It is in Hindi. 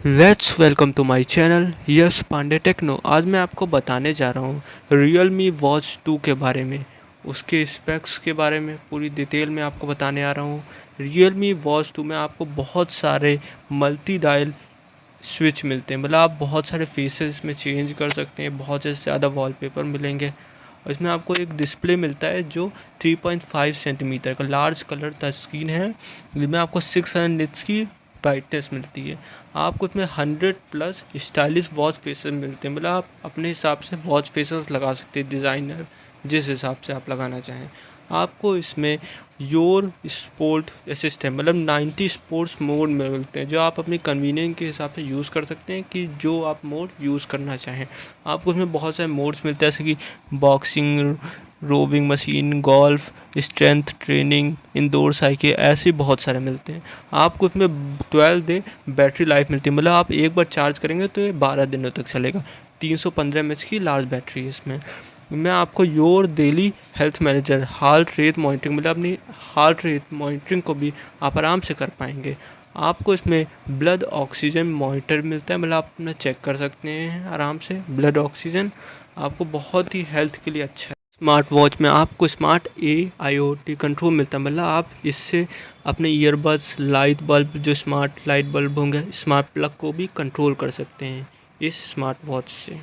Let's welcome to my channel Yash Pandey techno. आज मैं आपको बताने जा रहा हूँ Realme वॉच 2 के बारे में, उसके स्पेक्स के बारे में पूरी डिटेल में आपको बताने आ रहा हूँ। Realme वॉच 2 में आपको बहुत सारे मल्टी डायल स्विच मिलते हैं, मतलब आप बहुत सारे फेसेस में चेंज कर सकते हैं, बहुत से ज़्यादा वॉलपेपर मिलेंगे। और इसमें आपको एक डिस्प्ले मिलता है जो 3.5 सेंटीमीटर का लार्ज कलर टच स्क्रीन है, जिसमें आपको 600 निट्स की ब्राइटनेस मिलती है। आपको इसमें 100 प्लस स्टाइलिश वॉच फेसेस मिलते हैं, मतलब आप अपने हिसाब से वॉच फेसेस लगा सकते हैं, डिज़ाइनर जिस हिसाब से आप लगाना चाहें। आपको इसमें योर स्पोर्ट असिस्टेंट मतलब 90 स्पोर्ट्स मोड में मिलते हैं, जो आप अपनी कन्वीनियंस के हिसाब से यूज़ कर सकते हैं कि जो आप मोड यूज़ करना चाहें। आपको उसमें बहुत सारे मोड्स मिलते हैं, जैसे कि boxing, rowing machine, golf, strength training, indoor cycle, ऐसे बहुत सारे मिलते हैं। आपको इसमें 12 डे बैटरी लाइफ मिलती है, मतलब आप एक बार चार्ज करेंगे तो ये 12 दिनों तक चलेगा। 315 mAh की लार्ज बैटरी है इसमें। मैं आपको your daily health manager heart rate monitoring, मतलब अपनी हार्ट रेट मॉनिटरिंग को भी आप आराम से कर पाएंगे। आपको इसमें ब्लड ऑक्सीजन मॉनिटर मिलता है, मतलब आप अपना चेक कर सकते हैं आराम से ब्लड ऑक्सीजन। आपको बहुत ही हेल्थ के लिए अच्छा है। स्मार्ट वॉच में आपको स्मार्ट AIoT कंट्रोल मिलता है, मतलब आप इससे अपने ईयरबड्स, लाइट बल्ब, जो स्मार्ट लाइट बल्ब होंगे, स्मार्ट प्लग को भी कंट्रोल कर सकते हैं इस स्मार्ट वॉच से।